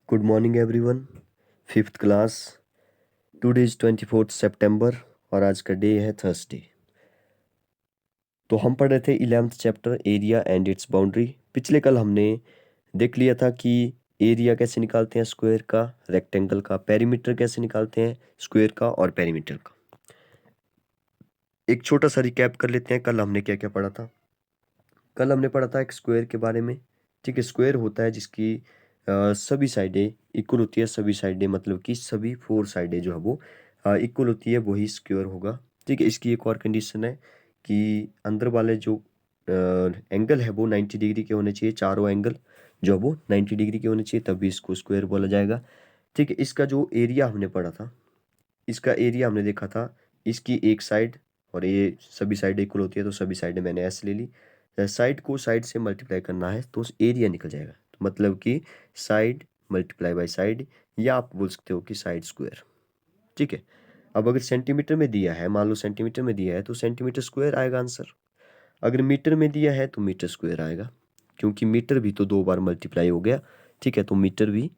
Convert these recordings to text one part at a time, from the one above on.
Good morning everyone. Fifth class. Today is 24 सितंबर और आज का डे है थर्सडे। तो हम पढ़ रहे थे 11th chapter area and it's boundary. पिछले कल हमने देख लिया था कि एरिया कैसे निकालते हैं स्क्वायर का, रेक्टेंगल का, पेरीमीटर कैसे निकालते हैं स्क्वायर का और पेरीमीटर का। एक छोटा सा रिकैप कर लेते हैं, कल हमने क्या क्या पढ़ा था। कल हमने पढ़ा था एक स्क्वायर के बारे में। ठीक है, स्क्वायर होता है जिसकी सभी साइडें इक्वल होती है। सभी साइडें मतलब कि सभी फोर साइडें जो है वो इक्वल होती है, वही स्क्वायर होगा। ठीक है, इसकी एक और कंडीशन है कि अंदर वाले जो एंगल है वो 90 डिग्री के होने चाहिए। चारों एंगल जो है वो 90 डिग्री के होने चाहिए, तभी इसको स्क्वायर बोला जाएगा। ठीक है, इसका जो एरिया हमने पढ़ा था, इसका एरिया हमने देखा था, इसकी एक साइड और ये सभी साइड इक्वल होती है तो सभी साइडें मैंने ऐसे ले ली। साइड को साइड से मल्टीप्लाई करना है तो एरिया निकल जाएगा। तो मतलब कि साइड मल्टीप्लाई बाय साइड, या आप बोल सकते हो कि साइड स्क्वायर। ठीक है, अब अगर सेंटीमीटर में दिया है, मान लो सेंटीमीटर में दिया है तो सेंटीमीटर स्क्वायर आएगा आंसर। अगर मीटर में दिया है तो मीटर स्क्वायर आएगा, क्योंकि मीटर भी तो 2 बार मल्टीप्लाई हो गया। ठीक है, तो मीटर भी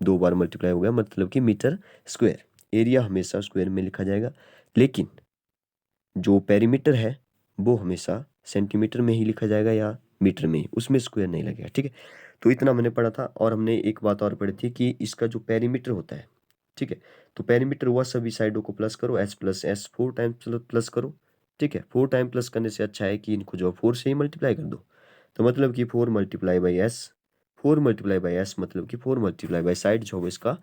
2 बार मल्टीप्लाई हो गया, मतलब कि मीटर स्क्वायर। एरिया हमेशा स्क्वायर में लिखा जाएगा, लेकिन जो पेरीमीटर है वो हमेशा सेंटीमीटर में ही लिखा जाएगा या मीटर में ही, उसमें स्क्वायर नहीं लगेगा। ठीक है, तो इतना मैंने पढ़ा था। और हमने एक बात और पढ़ी थी कि इसका जो पेरीमीटर होता है, ठीक है, तो पेरीमीटर हुआ सभी साइडों को प्लस करो, S plus S 4 times plus करो। ठीक है, 4 टाइम प्लस करने से अच्छा है कि इनको जो 4 से ही मल्टीप्लाई कर दो। तो मतलब कि 4 मल्टीप्लाई बाई एस मतलब कि 4 मल्टीप्लाई बाई साइड जो होगा इसका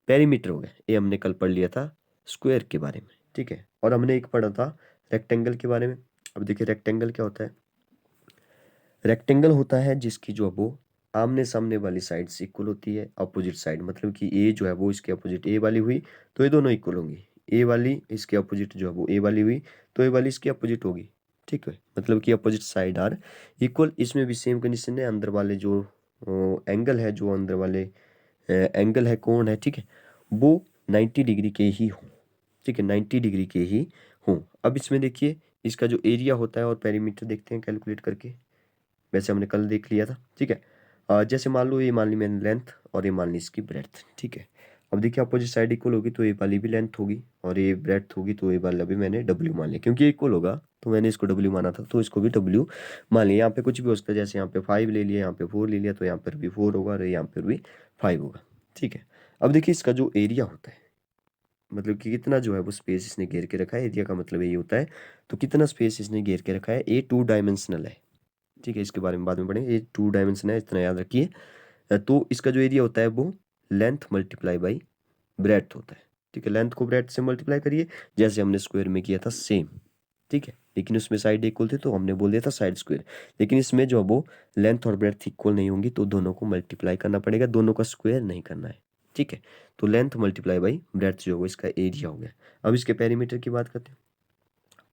पेरीमीटर हो गया। ये हमने कल पढ़ लिया था स्क्वायर के बारे में। ठीक है, और हमने एक पढ़ा था रेक्टेंगल के बारे में। अब देखिए रेक्टेंगल क्या होता है। रेक्टेंगल होता है जिसकी जो है वो आमने सामने वाली साइड से इक्वल होती है, अपोजिट साइड। मतलब कि ए जो है वो इसके अपोजिट ए वाली हुई तो ये दोनों इक्वल होंगी। ए वाली इसके अपोजिट जो है वो ए वाली हुई तो ए वाली इसकी अपोजिट होगी। ठीक है, मतलब कि अपोजिट साइड आर इक्वल। इसमें भी सेम कंडीशन है, अंदर वाले जो एंगल है, जो अंदर वाले एंगल है, कोण है, ठीक है, वो 90 डिग्री के ही हों। ठीक है, 90 डिग्री के ही हों। अब इसमें देखिए इसका जो एरिया होता है और पेरीमीटर देखते हैं कैलकुलेट करके। वैसे हमने कल देख लिया था। ठीक है, जैसे मान लो ये मान ली मैंने लेंथ और ये मान ली इसकी ब्रेड्थ। ठीक है, अब देखिए अपोजिट साइड इक्वल होगी तो ये वाली भी लेंथ होगी और ये ब्रेड्थ होगी, तो ये वाला भी मैंने डब्ल्यू मान लिया, क्योंकि इक्वल होगा तो मैंने इसको डब्ल्यू माना था तो इसको भी डब्ल्यू मान लिया। यहाँ पे कुछ भी हो सकता है, जैसे यहाँ पे 5 ले लिया, यहाँ पे 4 ले लिया, तो यहाँ पर भी 4 होगा और यहाँ पर भी 5 होगा। ठीक है, अब देखिए इसका जो एरिया होता है, मतलब कि कितना जो है वो स्पेस इसने घेर के रखा है। एरिया का मतलब यही होता है, तो कितना स्पेस इसने घेर के रखा है। ए 2 डायमेंशनल है। ठीक है, इसके बारे में बाद में पढ़ेंगे। ये 2 डायमेंशन है, इतना याद रखिए। तो इसका जो एरिया होता है वो लेंथ मल्टीप्लाई बाई ब्रेड्थ होता है। ठीक है, लेंथ को ब्रेड्थ से मल्टीप्लाई करिए, जैसे हमने स्क्वायर में किया था सेम। ठीक है, लेकिन उसमें साइड इक्वल थी तो हमने बोल दिया था साइड स्क्वायर। लेकिन इसमें जो वो लेंथ और ब्रेड्थ इक्वल नहीं होंगी तो दोनों को मल्टीप्लाई करना पड़ेगा, दोनों का स्क्वायर नहीं करना है। ठीक है, तो लेंथ मल्टीप्लाई बाई ब्रेड्थ जो होगा इसका एरिया हो गया। अब इसके पेरीमीटर की बात करते हैं।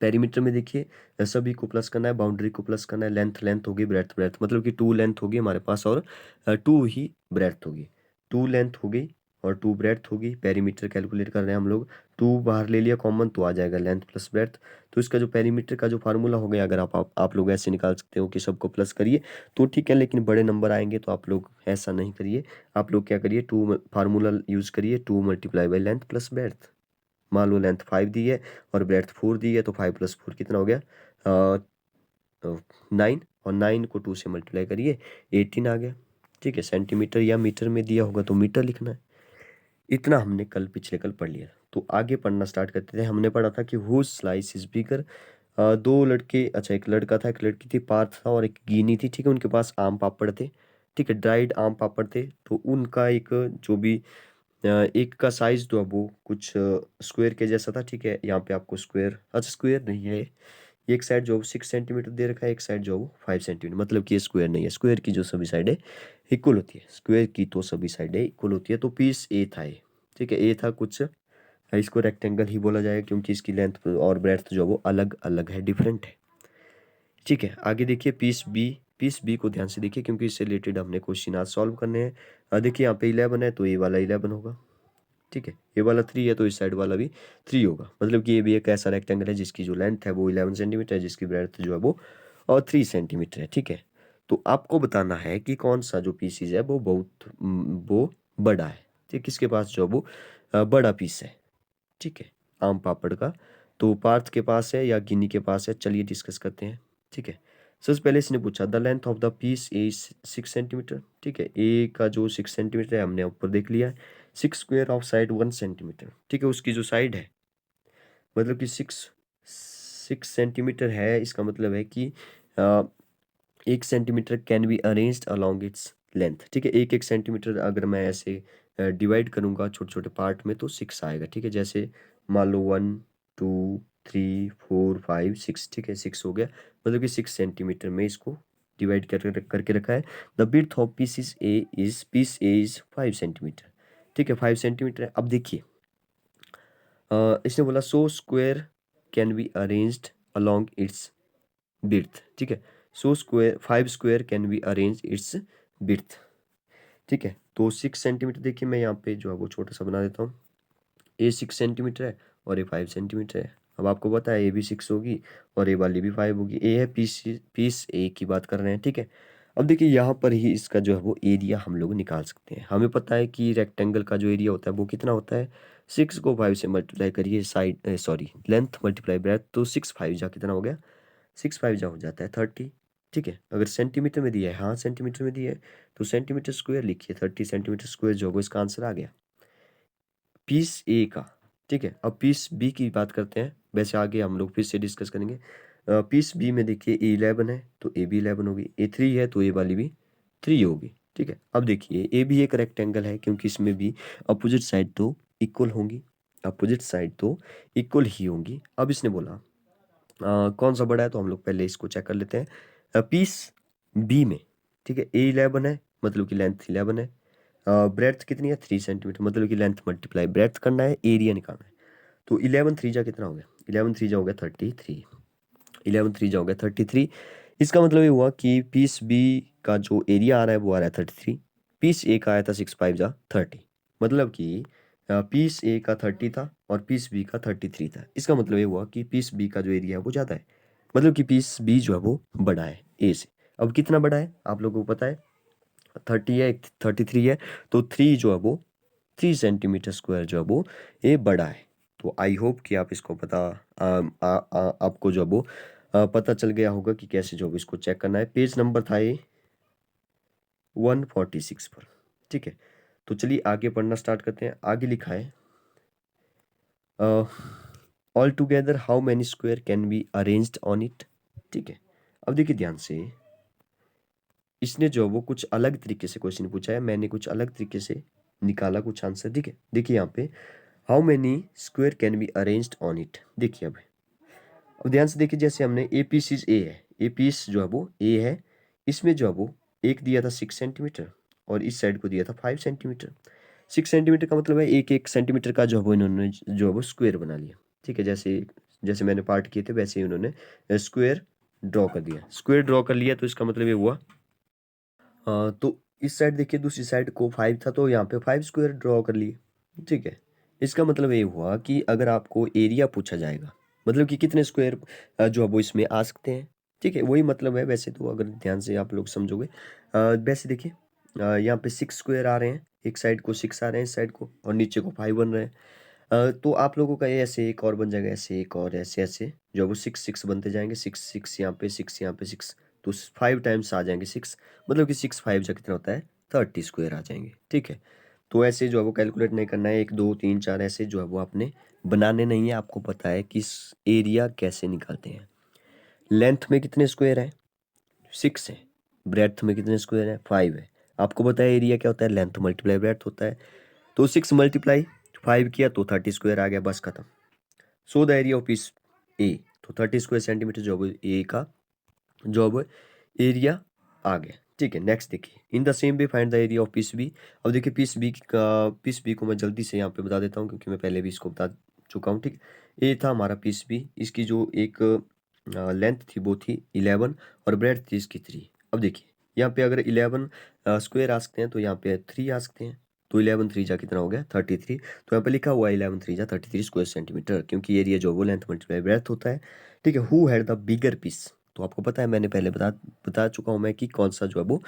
पेरीमीटर में देखिए सभी को प्लस करना है, बाउंड्री को प्लस करना है। लेंथ लेंथ होगी, ब्रेड्थ ब्रेड्थ, मतलब कि 2 लेंथ होगी हमारे पास और 2 ही ब्रेड्थ होगी। 2 लेंथ होगी और 2 ब्रेड्थ होगी। पेरीमीटर कैलकुलेट कर रहे हैं हम लोग, 2 बाहर ले लिया कॉमन तो आ जाएगा लेंथ प्लस ब्रेड्थ। तो इसका जो पेरीमीटर का जो फार्मूला हो गया, अगर आप लोग ऐसे निकाल सकते हो कि सबको प्लस करिए तो ठीक है, लेकिन बड़े नंबर आएंगे तो आप लोग ऐसा नहीं करिए। आप लोग क्या करिए, 2 फार्मूला यूज़ करिए, 2 multiply by length plus breadth. मान लो लेंथ 5 दी है और ब्रेड्थ 4 दी है, तो 5 + 4 कितना हो गया, 9। और 9 को 2 से मल्टीप्लाई करिए, 18 आ गया। ठीक है, सेंटीमीटर या मीटर में दिया होगा तो मीटर लिखना है। इतना हमने पिछले कल पढ़ लिया। तो आगे पढ़ना स्टार्ट करते थे। हमने पढ़ा था कि हुज स्लाइस इज बिगर। 2 लड़के, अच्छा एक लड़का था एक लड़की थी, पार्थ था और एक गिनी थी। ठीक है, उनके पास आम पापड़ थे। ठीक है, ड्राइड आम पापड़ थे। तो उनका एक जो भी एक का साइज जो है वो कुछ स्क्वायर के जैसा था। ठीक है, यहाँ पे आपको स्क्वायर, अच्छा स्क्वायर नहीं है, एक साइड जो 6 सेंटीमीटर दे रखा है, एक साइड जो वो 5 सेंटीमीटर, मतलब कि ये स्क्वायर नहीं है। स्क्वायर की जो सभी साइडें इक्वल होती है, स्क्वायर की तो सभी साइडें इक्वल होती है। तो पीस ए था ये। ठीक है, ए था कुछ, इसको रेक्टेंगल ही बोला जाएगा क्योंकि इसकी लेंथ और ब्रेड्थ जो वो अलग अलग है, डिफरेंट है। ठीक है, आगे देखिए पीस बी। पीस बी को ध्यान से देखिए क्योंकि इससे रिलेटेड हमने क्वेश्चन आज सॉल्व करने हैं। देखिए यहाँ पे 11 है तो ये वाला 11 होगा। ठीक है, ये वाला 3 है तो इस साइड वाला भी 3 होगा। मतलब कि ये भी एक ऐसा रेक्टेंगल है जिसकी जो लेंथ है वो 11 सेंटीमीटर है, जिसकी ब्रेड्थ जो है वो और 3 सेंटीमीटर है। ठीक है, तो आपको बताना है कि कौन सा जो पीसीज है वो बड़ा है, ठीक, किसके पास जो है वो बड़ा पीस है, ठीक है, आम पापड़ का। तो पार्थ के पास है या गिनी के पास है, चलिए डिस्कस करते हैं, ठीक है। सबसे पहले इसने पूछा the length of the piece is 6 centimetre, ठीक है। ए का जो 6 सेंटीमीटर है हमने ऊपर देख लिया है। 6 स्क्वायर ऑफ साइड 1 सेंटीमीटर, ठीक है, उसकी जो साइड है मतलब कि 6 सेंटीमीटर है, इसका मतलब है कि 1 centimetre can be arranged along its length, ठीक है। 1 1 सेंटीमीटर अगर मैं ऐसे डिवाइड करूंगा छोटे छोटे पार्ट में तो 6 आएगा, ठीक है। जैसे मान लो 1 2 3 4 5 6, ठीक है, 6 हो गया, मतलब कि 6 सेंटीमीटर में इसको डिवाइड करके रखा है। The width of piece A is 5 centimetre, ठीक है, 5 सेंटीमीटर है। अब देखिए इसने बोला so square can be arranged along its width, ठीक है। So square 5 square can be arrange it's width, ठीक है। तो 6 सेंटीमीटर देखिए मैं यहाँ पे जो है वो छोटा सा बना देता हूँ। ए 6 सेंटीमीटर है और ये 5 सेंटीमीटर है। अब आपको पता है ए भी 6 होगी और ए वाली भी 5 होगी। ए है पीस ए की बात कर रहे हैं, ठीक है। अब देखिए यहाँ पर ही इसका जो है वो एरिया हम लोग निकाल सकते हैं। हमें पता है कि रेक्टेंगल का जो एरिया होता है वो कितना होता है, 6 को 5 से मल्टीप्लाई करिए, side sorry length multiply breath, तो 6 5 जा कितना हो गया, 6 5 जा हो जाता है 30, ठीक है। अगर सेंटीमीटर में दिया है, हाँ सेंटीमीटर में दिया है, तो सेंटीमीटर स्क्वायर लिखिए, 30 सेंटीमीटर स्क्वायर जो होगा इसका आंसर आ गया पीस ए का, ठीक है। अब पीस बी की बात करते हैं, वैसे आगे हम लोग फिर से डिस्कस करेंगे। पीस बी में देखिए ए 11 है तो ए भी 11 होगी, ए 3 है तो ए वाली भी 3 होगी, ठीक है। अब देखिए ए भी एक रेक्टेंगल है क्योंकि इसमें भी अपोजिट साइड तो इक्वल होंगी, अपोजिट साइड तो इक्वल ही होंगी। अब इसने बोला कौन सा बड़ा है, तो हम लोग पहले इसको चेक कर लेते हैं। पीस बी में, ठीक है, ए 11 है मतलब कि लेंथ 11 है, ब्रेड्थ कितनी है 3 सेंटीमीटर, मतलब कि लेंथ मल्टीप्लाई ब्रेड्थ करना है, एरिया निकालना है। तो 11 3 जा कितना हो गया, 11 3 जा हो गया 33, 11 3 जा हो गया 33। इसका मतलब ये हुआ कि पीस बी का जो एरिया आ रहा है वो आ रहा है 33, पीस ए का आया था 6 5 जा 30, मतलब कि पीस ए का 30 था और पीस बी का 33 था। इसका मतलब ये हुआ कि पीस बी का जो एरिया है वो ज़्यादा है, मतलब कि पीस बी जो है वो बड़ा है ए से। अब कितना बड़ा है आप लोगों को पता है, 30 है 33 है, तो 3 जो है वो 3 सेंटीमीटर स्क्वायर जो है वो ये बड़ा है। तो आई होप कि आप इसको पता आपको जो है वो पता चल गया होगा कि कैसे जो है इसको चेक करना है। पेज नंबर था ये 146 पर, ठीक है। तो चलिए आगे पढ़ना स्टार्ट करते हैं। आगे लिखा है all together how many square can be arranged on it, ठीक है। अब देखिए ध्यान से, इसने जो वो कुछ अलग तरीके से क्वेश्चन पूछा है, मैंने कुछ अलग तरीके से निकाला कुछ आंसर, ठीक है। देखिए यहाँ पे how many square can be arranged on it, देखिए अब ध्यान से देखिए, जैसे हमने ए पीस इज ए है, ए पीस जो है वो ए है, इसमें जो है वो एक दिया था 6 सेंटीमीटर और इस साइड को दिया था 5 सेंटीमीटर। 6 सेंटीमीटर का मतलब है 1 1 सेंटीमीटर का जो है वो इन्होंने जो है वो स्क्वायर बना लिया, ठीक है। जैसे जैसे मैंने पार्ट किए थे वैसे ही उन्होंने स्क्वायर ड्रॉ कर दिया, स्क्वायर ड्रॉ कर लिया, तो इसका मतलब ये हुआ तो इस साइड देखिए दूसरी साइड को 5 था तो यहाँ पे 5 स्क्वायर ड्रॉ कर लिए, ठीक है। इसका मतलब ये हुआ कि अगर आपको एरिया पूछा जाएगा, मतलब कि कितने स्क्वायर जो है वो इसमें आ सकते हैं, ठीक है, वही मतलब है। वैसे तो अगर ध्यान से आप लोग समझोगे वैसे देखिए यहाँ पे 6 स्क्वायर आ रहे हैं, एक साइड को 6 आ रहे हैं, इस साइड को, और नीचे को 5 बन रहे हैं। तो आप लोगों का ये ऐसे एक और बन जाएगा, ऐसे एक और, ऐसे ऐसे जो है वो 6 6 बनते जाएंगे, 6 6 यहाँ पे 6 यहाँ पे 6, तो 5 टाइम्स आ जाएंगे 6, मतलब कि 6 5 जा कितना होता है 30 स्क्वायर आ जाएंगे, ठीक है। तो ऐसे जो है वो कैलकुलेट नहीं करना है, 1 2 3 4 ऐसे जो है वो आपने बनाने नहीं है। आपको पता है कि एरिया कैसे निकालते हैं। लेंथ में कितने स्क्वायर है 6 है, ब्रेड्थ में कितने स्क्वायर है 5 है। आपको पता है एरिया क्या होता है, लेंथ मल्टीप्लाई ब्रेड्थ होता है। तो 6 मल्टीप्लाई 5 किया तो 30 स्क्वायर आ गया, बस खत्म। So the area of piece A, तो 30 स्क्वायर सेंटीमीटर जो है ए का जो है एरिया आ गया, ठीक है। नेक्स्ट देखिए in the same way find the area of piece B. अब देखिए पीस बी को मैं जल्दी से यहाँ पे बता देता हूँ क्योंकि मैं पहले भी इसको बता चुका हूँ, ठीक। ए था हमारा पीस बी, इसकी जो एक लेंथ थी वो थी 11 और ब्रेड थी इसकी 3। अब देखिए यहाँ पे अगर 11 स्क्वायर आ सकते हैं तो यहाँ पे 3 आ सकते हैं, तो 11 3 जा कितना हो गया 33। तो यहाँ पे लिखा हुआ है 11 3 जा 33 स्क्वायर सेंटीमीटर, क्योंकि एरिया जो वो लेंथ मल्टीप्लाई ब्रेथ होता है, ठीक है। Who had the bigger piece, तो आपको पता है मैंने पहले बता चुका हूँ मैं कि कौन सा जो है वो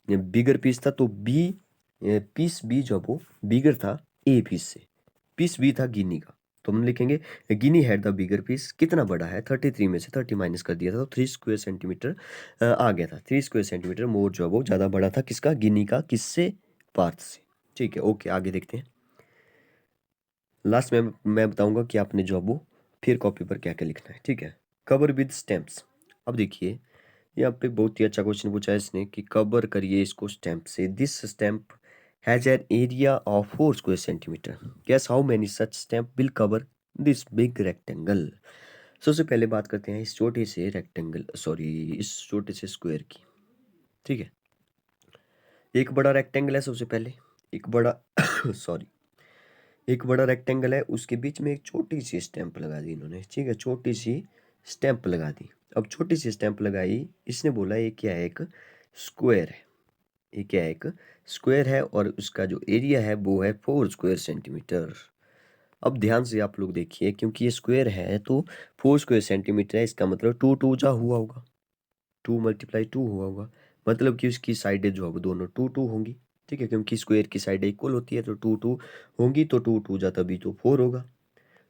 बिगर पीस था, तो बी पीस बी जो वो बिगर था ए पीस से, पीस बी था गिनी का, तो हम लिखेंगे गिनी हैड द बिगर पीस, कितना बड़ा है 33 में से 30 माइनस कर दिया था तो 3 स्क्वायर सेंटीमीटर आ गया था, 3 स्क्वायर सेंटीमीटर मोर जो है वो ज़्यादा बड़ा था किसका, गिनी का, किससे, पार्थ से। ठीक है, ओके आगे देखते हैं। लास्ट में मैं बताऊंगा कि आपने जो है वो फिर कॉपी पर क्या क्या लिखना है। ठीक है, कवर विद स्टैम्प्स। अब देखिए यहाँ पे बहुत ही अच्छा क्वेश्चन पूछा है इसने कि कवर करिए इसको स्टैम्प से। This stamp has an area of 4 square centimetre, guess how many such stamp will cover this big rectangle. सबसे पहले बात करते हैं इस छोटे से रेक्टेंगल, सॉरी इस छोटे से स्क्वायर की। ठीक है, एक बड़ा रेक्टेंगल है सबसे पहले, एक बड़ा सॉरी एक बड़ा रेक्टेंगल है, उसके बीच में एक छोटी सी स्टैंप लगा दी इन्होंने। ठीक है, छोटी सी स्टैंप लगा दी। अब छोटी सी स्टैंप लगाई, इसने बोला ये क्या है, एक स्क्वायर है, ये क्या है, एक स्क्वायर है और उसका जो एरिया है वो है 4 स्क्वायर सेंटीमीटर। अब ध्यान से आप लोग देखिए, क्योंकि ये स्क्वायर है तो 4 स्क्वायर सेंटीमीटर है, इसका मतलब 2 2 जा हुआ होगा, 2 मल्टीप्लाई 2 हुआ होगा, मतलब कि उसकी साइडें जो है वो दोनों 2 2 होंगी। ठीक है, क्योंकि स्क्वायर की साइड इक्वल होती है तो 2 2 होंगी, तो 2 2 जा तभी तो 4 होगा,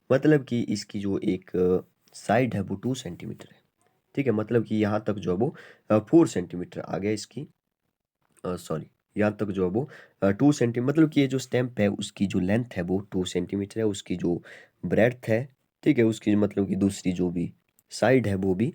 मतलब कि इसकी जो एक साइड है वो 2 सेंटीमीटर है। ठीक है, मतलब कि यहाँ तक जो है वो 4 सेंटीमीटर आ गया इसकी, सॉरी यहाँ तक जो है वो 2 सेंटीमीटर, मतलब कि ये जो स्टैम्प है उसकी जो लेंथ है वो 2 सेंटीमीटर है, उसकी जो ब्रेड्थ है, ठीक है, उसकी मतलब कि दूसरी जो भी साइड है वो भी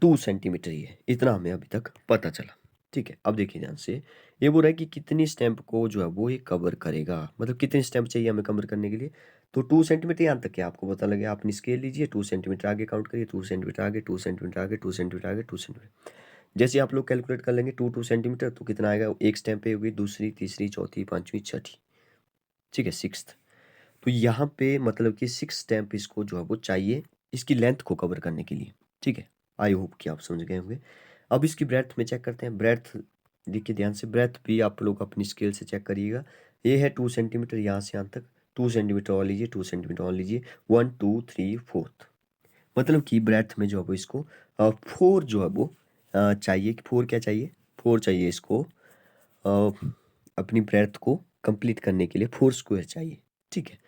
2 सेंटीमीटर ही है। इतना हमें अभी तक पता चला। ठीक है, अब देखिए ध्यान से, ये बोल रहा है कि कितनी स्टैम्प को जो है वो ये कवर करेगा, मतलब कितनी स्टैम्प चाहिए हमें कवर करने के लिए। तो 2 सेंटीमीटर यहाँ तक क्या आपको पता लगे, आपने स्केल लीजिए, 2 सेंटीमीटर आगे काउंट करिए, 2 सेंटीमीटर आगे, 2 सेंटीमीटर आगे, 2 सेंटीमीटर आगे, 2 सेंटीमीटर। जैसे आप लोग कैलकुलेट कर लेंगे 2 सेंटीमीटर तो कितना आएगा, एक स्टैम्प पे होगी, दूसरी, तीसरी, चौथी, पांचवी, छठी। ठीक है, सिक्स्थ। तो यहाँ पे मतलब कि 6 स्टैम्प इसको जो है वो चाहिए इसकी लेंथ को कवर करने के लिए। ठीक है, आई होप कि आप समझ गए होंगे। अब इसकी ब्रेड्थ में चेक करते हैं। ब्रेड्थ देखिए ध्यान से, ब्रेड्थ भी आप लोग अपनी स्केल से चेक करिएगा। ये है 2 सेंटीमीटर, यहाँ से यहाँ तक 2 सेंटीमीटर और लीजिए, 2 सेंटीमीटर और लीजिए, 1 2 3 4, मतलब कि ब्रेड्थ में जो है वो इसको 4 जो है वो चाहिए। 4 क्या चाहिए, 4 चाहिए इसको अपनी ब्रेड्थ को कंप्लीट करने के लिए 4 स्क्वायर चाहिए। ठीक है,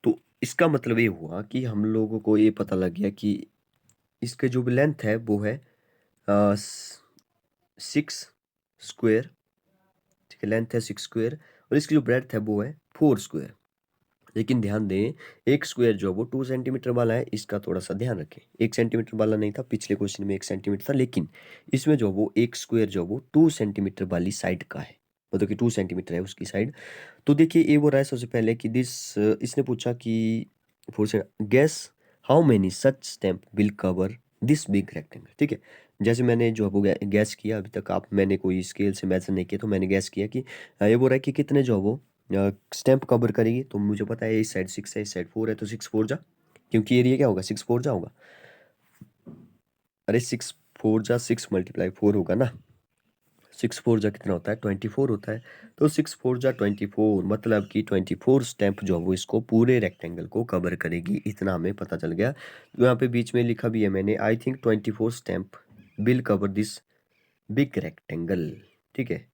तो इसका मतलब ये हुआ कि हम लोगों को ये पता लग गया कि इसका जो लेंथ है वो है 6 स्क्वायर। ठीक है, लेंथ है 6 स्क्वायर और इसकी जो ब्रेड्थ है वो है 4 स्क्वायर। लेकिन ध्यान दें, एक स्क्वायर जो है वो 2 सेंटीमीटर वाला है, इसका थोड़ा सा ध्यान रखें। 1 सेंटीमीटर वाला नहीं था, पिछले क्वेश्चन में 1 सेंटीमीटर था, लेकिन इसमें जो वो एक स्क्वायर जो वो 2 सेंटीमीटर वाली साइड का है, मतलब कि 2 सेंटीमीटर है उसकी साइड। तो देखिए ये बोल रहा है सबसे पहले कि इसने पूछा कि फोर से gas how many such stamp will cover this big rectangle. ठीक है, जैसे मैंने जो है वो गैस किया, अभी तक आप मैंने कोई स्केल से मेजर नहीं किया, तो मैंने गैस किया कि ये बोल रहा है कि कितने जो है वो स्टैम्प कवर करेगी। तो मुझे पता है इस साइड 6 है, इस साइड 4 है, तो 6 4 जा, क्योंकि एरिया क्या होगा 6 4 जा होगा, अरे 6 4 जा 6 मल्टीप्लाई 4 होगा ना, 6 4 जा कितना होता है 24 होता है, तो 6 4 जा 24, मतलब कि 24 स्टैम्प जो है वो इसको पूरे रेक्टेंगल को कवर करेगी, इतना हमें पता चल गया। तो यहाँ पे बीच में लिखा भी है मैंने, I think 24 stamp will cover this big rectangle. ठीक है,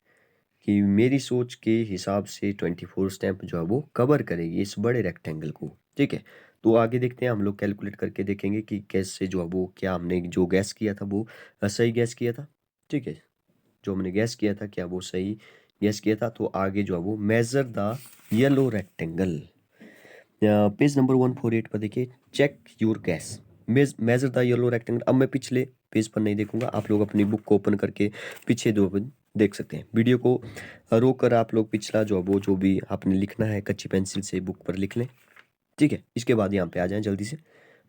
कि मेरी सोच के हिसाब से 24 स्टैम्प जो है वो कवर करेगी इस बड़े रेक्टेंगल को। ठीक है, तो आगे देखते हैं, हम लोग कैलकुलेट करके देखेंगे कि कैसे जो है वो, क्या हमने जो गैस किया था वो सही गैस किया था। ठीक है, जो हमने गैस किया था क्या वो सही गैस किया था। तो आगे जो है वो measure the yellow rectangle, page number 148 पर देखिए, check your guess measure the yellow rectangle. अब मैं पिछले पेज पर नहीं देखूंगा, आप लोग अपनी बुक को ओपन करके पीछे दो देख सकते हैं। वीडियो को रोक कर आप लोग पिछला वो जो भी आपने लिखना है कच्ची पेंसिल से बुक पर लिख लें। ठीक है, इसके बाद यहाँ पे आ जाएं जल्दी से।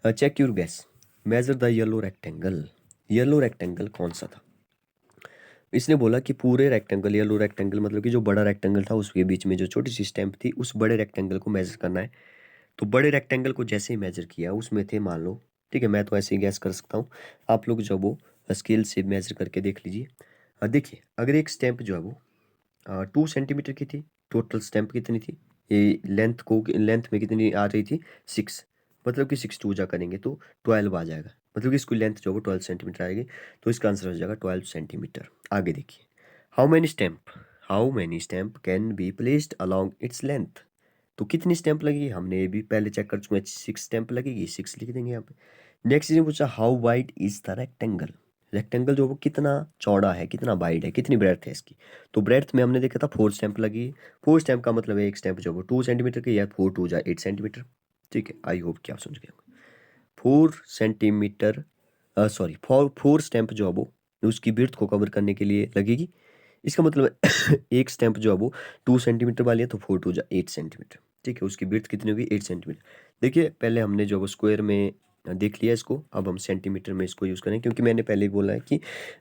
Check your guess measure the yellow rectangle. Yellow rectangle कौन सा था, इसने बोला कि पूरे रेक्टेंगल, येलो रेक्टेंगल मतलब कि जो बड़ा रेक्टेंगल था उसके बीच में जो छोटी सी स्टैम्प थी, उस बड़े रेक्टेंगल को मेजर करना है। तो बड़े रेक्टेंगल को जैसे ही मेजर किया उसमें थे, मान लो, ठीक है, मैं तो ऐसे ही गैस कर सकता हूँ, आप लोग जो वो स्केल से मेजर करके देख लीजिए। देखिए अगर एक स्टैम्प जो है वो 2 सेंटीमीटर की थी, टोटल स्टैम्प कितनी थी, ये लेंथ में कितनी आ रही थी 6, मतलब कि 6 2 जा करेंगे तो 12 आ जाएगा, मतलब कि इसकी लेंथ जो है वो 12 सेंटीमीटर आएगी। तो इसका आंसर हो जाएगा 12 सेंटीमीटर। आगे देखिए, how many stamp how many stamp can be placed along its length. तो कितनी स्टैम्प लगेगी, हमने ये भी पहले चेक कर चुके हैं, 6 स्टैम्प लगेगी, 6 लिख देंगे यहाँ पे। नेक्स्ट ने पूछा how wide is the rectangle. Rectangle जो वो कितना चौड़ा है, कितना वाइड है, कितनी ब्रेड्थ है इसकी। तो ब्रेड्थ में हमने देखा था 4 स्टैम्प लगी। 4 स्टैम्प का मतलब है एक स्टैम्प जो वो 2 सेंटीमीटर की, या 4 2 जा 8 सेंटीमीटर। ठीक है, आई होप कि आप समझ गए होंगे। 4 सेंटीमीटर, सॉरी 4 स्टैम्प जो है वो उसकी ब्रेड्थ को कवर करने के लिए लगेगी। इसका मतलब है एक स्टैम्प जो है वो 2 सेंटीमीटर वाली है, तो 4 2 जा 8 सेंटीमीटर। ठीक है, उसकी ब्रेड्थ कितनी होगी, 8 सेंटीमीटर। देखिए पहले हमने जो वो स्क्वायर में देख लिया इसको, अब हम सेंटीमीटर में इसको यूज़ करें, क्योंकि मैंने पहले ही बोला है कि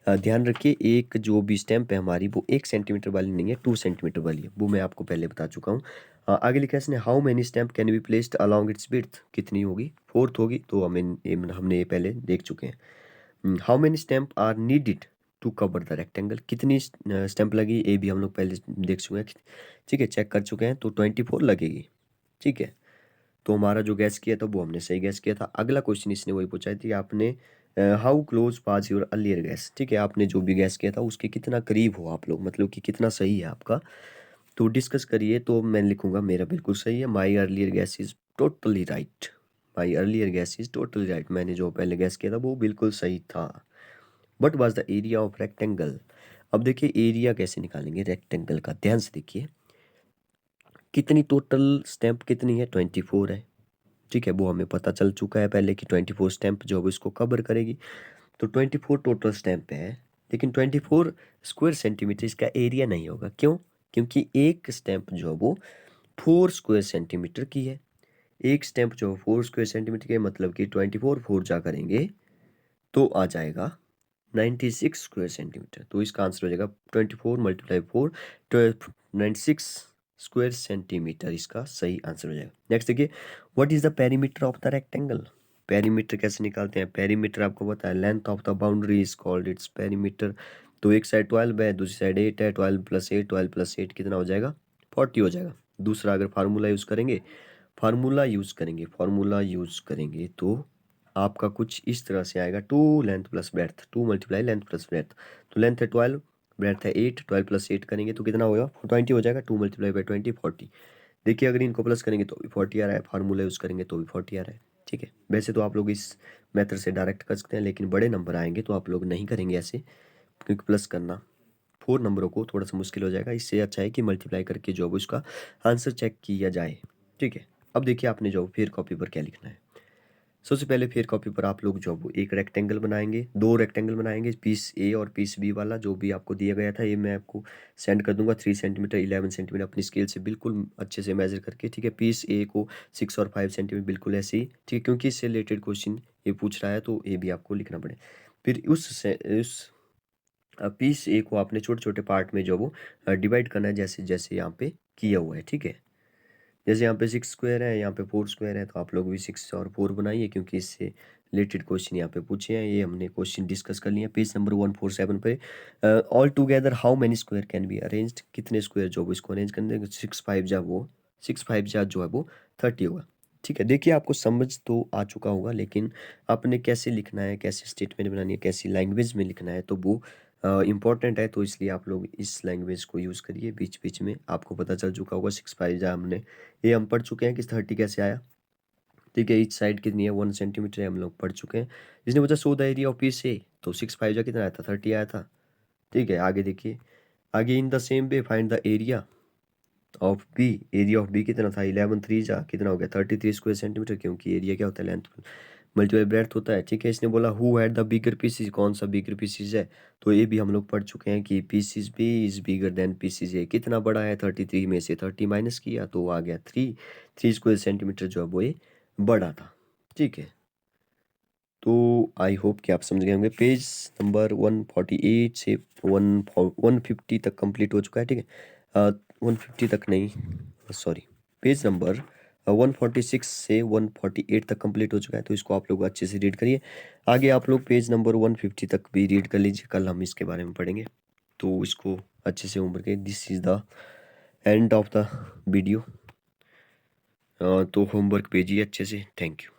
ध्यान रखिए एक जो भी स्टैम्प है हमारी वो 1 सेंटीमीटर वाली नहीं है, 2 सेंटीमीटर वाली है, वो मैं आपको पहले बता चुका हूँ। आगे लिखा है इसने how many stamp can be placed along its breadth, कितनी होगी, 4th होगी, तो हमने ये पहले देख चुके हैं। How many stamp are needed to cover the rectangle, कितनी स्टैम्प लगी ये भी हम लोग पहले देख चुके हैं। ठीक है, चेक कर चुके हैं, तो 24 लगेगी। ठीक है, तो हमारा जो गैस किया था वो हमने सही गैस किया था। अगला क्वेश्चन इसने वही पूछा है कि आपने how close was your earlier gas. ठीक है, आपने जो भी गैस किया था उसके कितना करीब हो आप लोग, मतलब कि कितना सही है आपका, तो डिस्कस करिए। तो मैं लिखूंगा मेरा बिल्कुल सही है, my earlier gas is totally right. My earlier gas is totally right, मैंने जो पहले गैस किया था वो बिल्कुल सही था। What was the area of rectangle. अब देखिए एरिया कैसे निकालेंगे रेक्टेंगल का, ध्यान से देखिए। कितनी टोटल स्टैम्प कितनी है, 24 है। ठीक है, वो हमें पता चल चुका है पहले कि 24 स्टैम्प जो है इसको कवर करेगी। तो 24 टोटल स्टैम्प है, लेकिन 24 स्क्वायर सेंटीमीटर इसका एरिया नहीं होगा। क्यों, क्योंकि एक स्टैम्प जो है वो 4 स्क्वायर सेंटीमीटर की है। एक स्टैम्प जो 4 स्क्वायर सेंटीमीटर की है, मतलब कि 24 4 जा करेंगे तो आ जाएगा 96 स्क्वायर सेंटीमीटर। तो इसका आंसर हो जाएगा 24 मल्टीप्लाई 4 96 स्क्वायर सेंटीमीटर, इसका सही आंसर हो जाएगा। नेक्स्ट देखिए, what is the perimeter of the rectangle. Perimeter कैसे निकालते हैं, पेरीमीटर आपको पता है, length of the boundary is called its perimeter. तो एक साइड 12 है, दूसरी साइड 8 है, 12 प्लस 8, 12 प्लस 8 कितना हो जाएगा, 40 हो जाएगा। दूसरा अगर फार्मूला यूज़ करेंगे, फार्मूला यूज़ करेंगे तो आपका कुछ इस तरह से आएगा, 2 length plus breadth, 2 multiply length plus breadth. तो लेंथ है 12, ब्रेड्थ है 8, 12 प्लस 8 करेंगे तो कितना होगा, 20 हो जाएगा। 2 मल्टीप्लाई बाई 20 40। देखिए अगर इनको प्लस करेंगे तो भी 40 आ रहा है, फार्मूला यूज़ करेंगे तो भी 40 आ रहा है। ठीक है, वैसे तो आप लोग इस मेथड से डायरेक्ट कर सकते हैं, लेकिन बड़े नंबर आएंगे तो आप लोग नहीं करेंगे ऐसे, क्योंकि प्लस करना 4 नंबरों को थोड़ा सा मुश्किल हो जाएगा। इससे अच्छा है कि मल्टीप्लाई करके जो है उसका आंसर चेक किया जाए। ठीक है, अब देखिए आपने जो फिर कॉपी पर क्या लिखना है। सबसे पहले फिर कॉपी पर आप लोग जो वो एक रेक्टेंगल बनाएंगे, 2 रेक्टेंगल बनाएंगे, पीस ए और पीस बी वाला जो भी आपको दिया गया था ये मैं आपको सेंड कर दूंगा। 3 सेंटीमीटर 11 सेंटीमीटर अपनी स्केल से बिल्कुल अच्छे से मेजर करके। ठीक है, पीस ए को 6 और 5 सेंटीमीटर बिल्कुल ऐसे ही। ठीक है, क्योंकि इससे रिलेटेड क्वेश्चन ये पूछ रहा है तो ये भी आपको लिखना पड़े। फिर उस पीस ए को आपने छोटे छोटे पार्ट में जो वो डिवाइड करना है, जैसे जैसे यहाँ पे किया हुआ है। ठीक है, जैसे यहाँ पे 6 स्क्वायर है, यहाँ पे 4 स्क्वायर है, तो आप लोग भी 6 और 4 बनाइए, क्योंकि इससे रिलेटेड क्वेश्चन यहाँ पे पूछे हैं। ये हमने क्वेश्चन डिस्कस कर लिया पेज नंबर 147 पे। All together how many square can be arranged, कितने स्क्वायर जो वो इसको अरेंज कर देंगे, 6 5 जा वो 6 5 जा जो है वो 30 होगा। ठीक है, देखिए आपको समझ तो आ चुका होगा, लेकिन आपने कैसे लिखना है, कैसे स्टेटमेंट बनानी है, कैसी लैंग्वेज में लिखना है, तो वो इम्पॉर्टेंट है। तो इसलिए आप लोग इस लैंग्वेज को यूज़ करिए। बीच बीच में आपको पता चल चुका होगा 6 5 जा हमने ये हम पढ़ चुके हैं कि 30 कैसे आया। ठीक है, ईच साइड कितनी है, 1 सेंटीमीटर है, हम लोग पढ़ चुके हैं। जिसने पूछा show the area of piece A, तो 6 5 जा कितना आया था, 30 आया था। ठीक है, आगे देखिए, आगे in the same way find the area of B. Area of B कितना था, 11 3 जा कितना हो गया, 33 स्क्वायर सेंटीमीटर, क्योंकि एरिया क्या होता है, लेंथ मल्टीप्लाई ब्रेड्थ होता है। ठीक है, इसने बोला who had the bigger pieces, कौन सा बिगर पीसीज है, तो ये भी हम लोग पढ़ चुके हैं कि pieces B is bigger than pieces A. कितना बड़ा है, 33 में से 30 माइनस किया तो आ गया 3 स्क्वायर सेंटीमीटर जो है वो ये बड़ा था। ठीक है, तो आई होप कि आप समझ गए होंगे। पेज नंबर 148 से 150 तक कंप्लीट हो चुका है। ठीक है, 150 तक नहीं, सॉरी, पेज नंबर 146 से 148 तक कंप्लीट हो चुका है, तो इसको आप लोग अच्छे से रीड करिए। आगे आप लोग पेज नंबर 150 तक भी रीड कर लीजिए, कल हम इसके बारे में पढ़ेंगे, तो इसको अच्छे से उम्र के। This is the end of the video. तो होमवर्क भेजिए अच्छे से। Thank you.